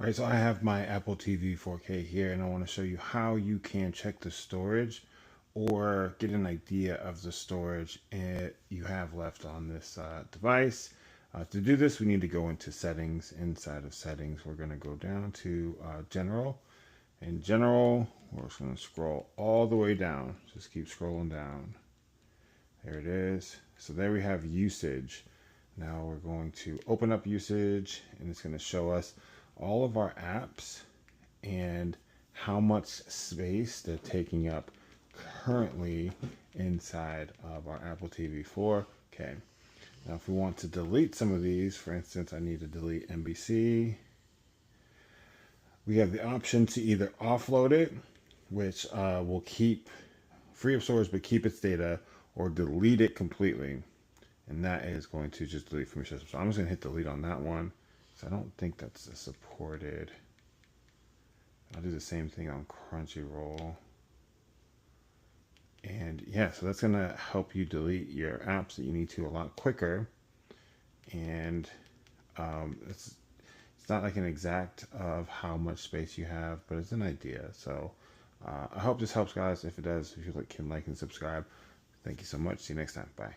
All right, so I have my Apple TV 4K here, and I want to show you how you can check the storage or get an idea of the storage you have left on this device. To do this, we need to go into settings. Inside of settings, we're going to go down to general. In general, we're just going to scroll all the way down. Just keep scrolling down. There it is. So there we have usage. Now we're going to open up usage, and it's going to show us all of our apps and how much space they're taking up currently inside of our Apple TV 4K. Now if we want to delete some of these, for instance, I need to delete NBC. We have the option to either offload it, which will keep free of storage but keep its data, or delete it completely. And that is going to just delete from your system. So I'm just going to hit delete on that one. So I don't think that's supported. I'll do the same thing on Crunchyroll. And yeah, so that's going to help you delete your apps that you need to a lot quicker. And it's not like an exact of how much space you have, but it's an idea. So I hope this helps, guys. If it does, if you can like and subscribe. Thank you so much. See you next time. Bye.